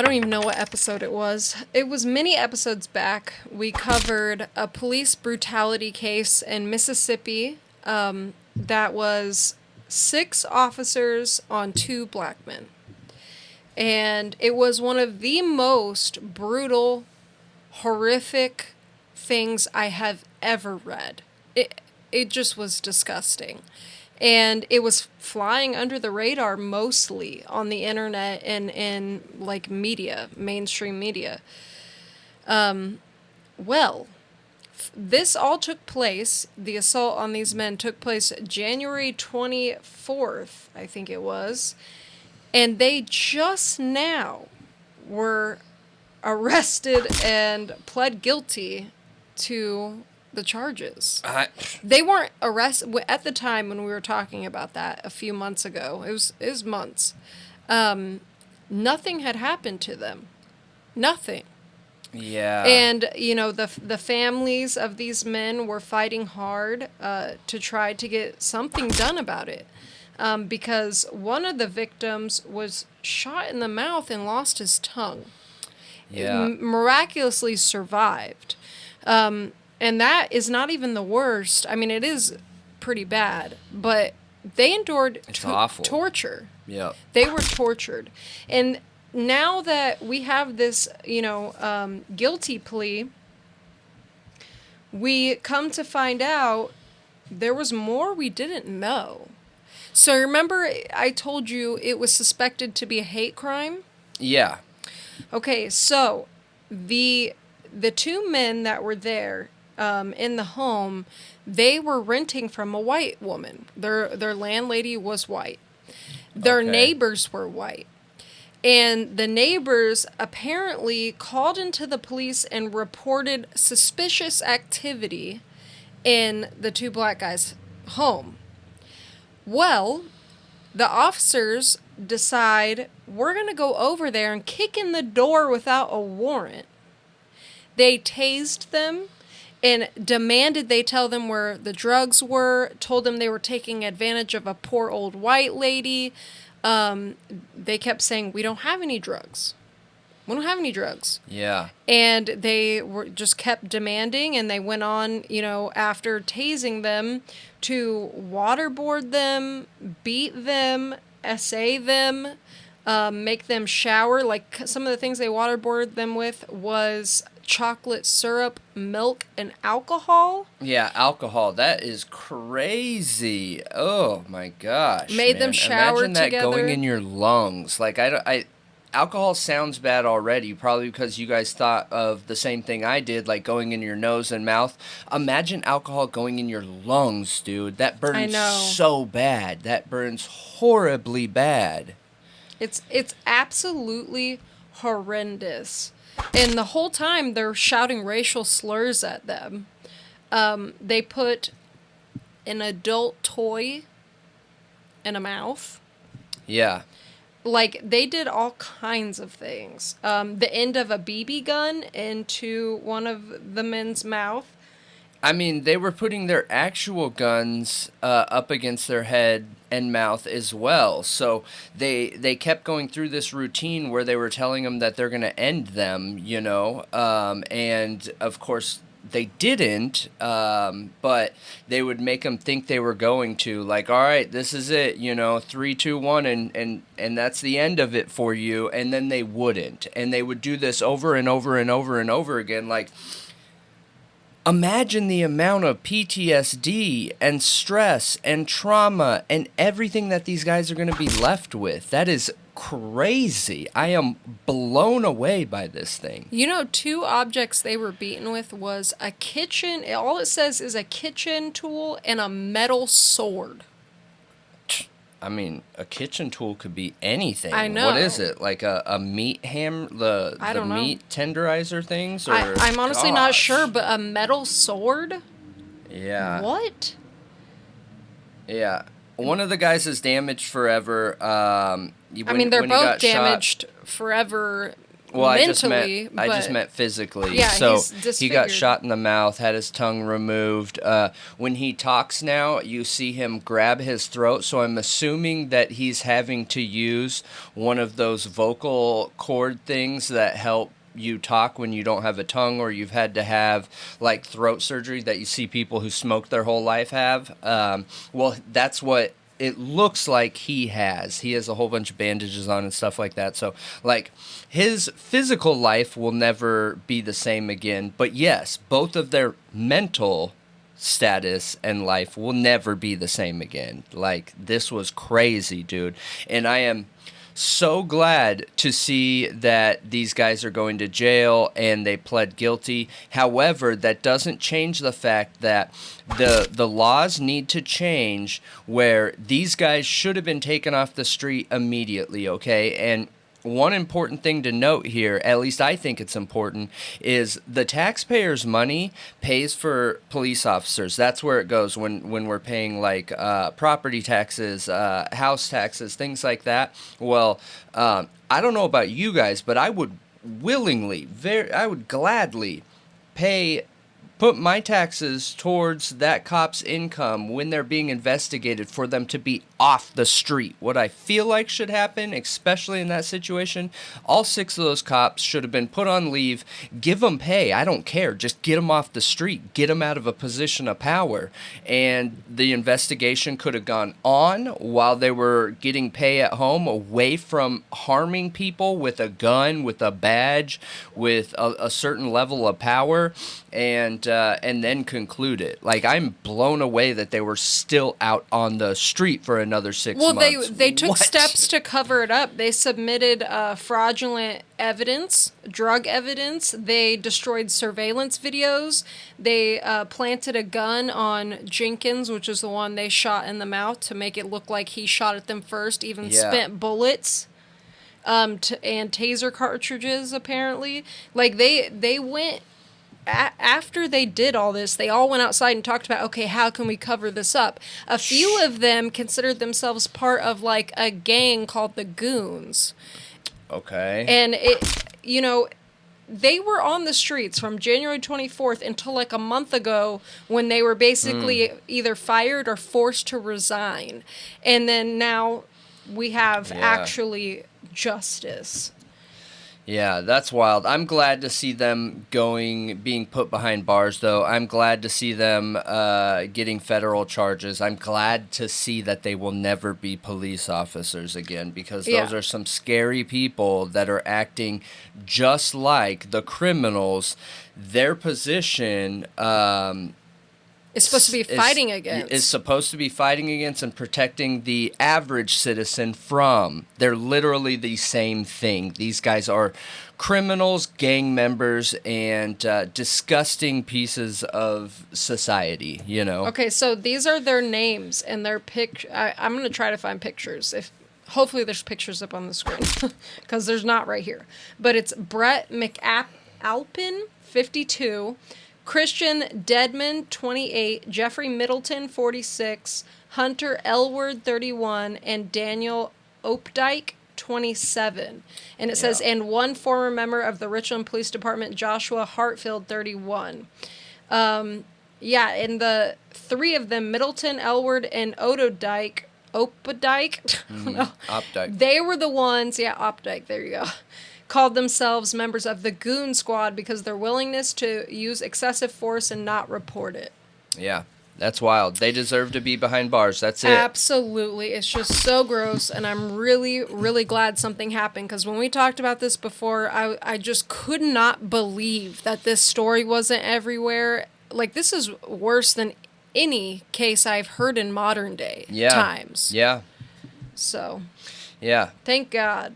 don't even know what episode it was. It was many episodes back. We covered a police brutality case in Mississippi that was 6 officers on 2 black men. And it was one of the most brutal, horrific things I have ever read. It just was disgusting. And it was flying under the radar mostly on the internet and in like media, mainstream media. This all took place, the assault on these men took place January 24th, I think it was. And they just now were arrested and pled guilty to the charges. They weren't arrested at the time when we were talking about that a few months ago. It was months. Nothing had happened to them. Nothing. Yeah. And, you know, the families of these men were fighting hard to try to get something done about it. Because one of the victims was shot in the mouth and lost his tongue. Yeah. Miraculously survived. And that is not even the worst. I mean, it is pretty bad, but they endured torture. Yeah. They were tortured. And now that we have this, guilty plea, we come to find out there was more we didn't know. So remember I told you it was suspected to be a hate crime? Yeah. Okay, so the 2 men that were there in the home, they were renting from a white woman. Their landlady was white. Their neighbors were white. And the neighbors apparently called into the police and reported suspicious activity in the 2 black guys' home. Well, the officers decide, we're going to go over there and kick in the door without a warrant. They tased them and demanded they tell them where the drugs were, told them they were taking advantage of a poor old white lady. They kept saying, we don't have any drugs. We don't have any drugs. Yeah. And they just kept demanding, and they went on, after tasing them, to waterboard them, beat them, essay them, make them shower. Like, some of the things they waterboarded them with was chocolate syrup, milk, and alcohol. Yeah, alcohol. That is crazy. Oh my gosh. Made them shower Imagine that together. going in your lungs. Like alcohol sounds bad already, probably because you guys thought of the same thing I did, like going in your nose and mouth. Imagine alcohol going in your lungs, dude. That burns so bad. That burns horribly bad. It's absolutely horrendous. And the whole time they're shouting racial slurs at them. They put an adult toy in a mouth. Yeah. Like, they did all kinds of things. The end of a BB gun into one of the men's mouth. I mean, they were putting their actual guns up against their head and mouth as well. So they kept going through this routine where they were telling them that they're going to end them, and of course they didn't, but they would make them think they were going to, like, all right, this is it, 3, 2, 1, and that's the end of it for you. And then they wouldn't, and they would do this over and over and over and over again. Like, imagine the amount of PTSD and stress and trauma and everything that these guys are going to be left with. That is crazy. I am blown away by this thing. 2 objects they were beaten with was a kitchen. All it says is a kitchen tool and a metal sword. I mean, a kitchen tool could be anything. I know. What is it? Like a meat hammer? The meat tenderizer things? Or, I'm honestly not sure, but a metal sword? Yeah. What? Yeah. One of the guys is damaged forever. They're both damaged forever, Well, mentally, I just but meant physically. yeah, So he's he disfigured. got shot in the mouth, had his tongue removed. When he talks now, you see him grab his throat. So I'm assuming that he's having to use one of those vocal cord things that help you talk when you don't have a tongue, or you've had to have like throat surgery that you see people who smoke their whole life have. Well, that's what it looks like he has. He has a whole bunch of bandages on and stuff like that. So, like, his physical life will never be the same again. But yes, both of their mental status and life will never be the same again. Like, this was crazy, dude. And I am so glad to see that these guys are going to jail and they pled guilty. However, that doesn't change the fact that the laws need to change, where these guys should have been taken off the street immediately, okay? And one important thing to note here, at least I think it's important, is the taxpayers' money pays for police officers. That's where it goes when we're paying like property taxes, house taxes, things like that. Well, I don't know about you guys, but I would I would gladly put my taxes towards that cop's income when they're being investigated, for them to be off the street. What I feel like should happen, especially in that situation, all 6 of those cops should have been put on leave. Give them pay. I don't care. Just get them off the street. Get them out of a position of power. And the investigation could have gone on while they were getting pay at home, away from harming people with a gun, with a badge, with a certain level of power, and then conclude it. Like, I'm blown away that they were still out on the street for another 6 months. Well, they took steps to cover it up. They submitted fraudulent evidence, drug evidence. They destroyed surveillance videos. They planted a gun on Jenkins, which is the one they shot in the mouth, to make it look like he shot at them first. Even spent bullets and taser cartridges, apparently. Like, they went... After they did all this, they all went outside and talked about, okay, how can we cover this up? A few of them considered themselves part of, like, a gang called the Goons. Okay. And, they were on the streets from January 24th until, like, a month ago, when they were basically either fired or forced to resign. And then now we have actually justice. Yeah, that's wild. I'm glad to see them being put behind bars, though. I'm glad to see them getting federal charges. I'm glad to see that they will never be police officers again, because those are some scary people that are acting just like the criminals. Their position... It's supposed to be fighting against. Is supposed to be fighting against and protecting the average citizen from. They're literally the same thing. These guys are criminals, gang members, and disgusting pieces of society, you know? Okay, so these are their names and their I'm going to try to find pictures. Hopefully there's pictures up on the screen, because there's not right here. But it's Brett McAlpin, 52, Christian Deadman, 28, Jeffrey Middleton, 46, Hunter Elward, 31, and Daniel Opdyke, 27. And it says, and one former member of the Richland Police Department, Joshua Hartfield, 31. And the 3 of them, Middleton, Elward, and Opdyke, Opdyke. They were the ones, Opdyke, there you go, called themselves members of the Goon Squad because their willingness to use excessive force and not report it. Yeah, that's wild. They deserve to be behind bars. That's it. Absolutely. It's just so gross, and I'm really, really glad something happened, because when we talked about this before, I just could not believe that this story wasn't everywhere. Like, this is worse than any case I've heard in modern day times. Yeah. So, yeah. Thank God.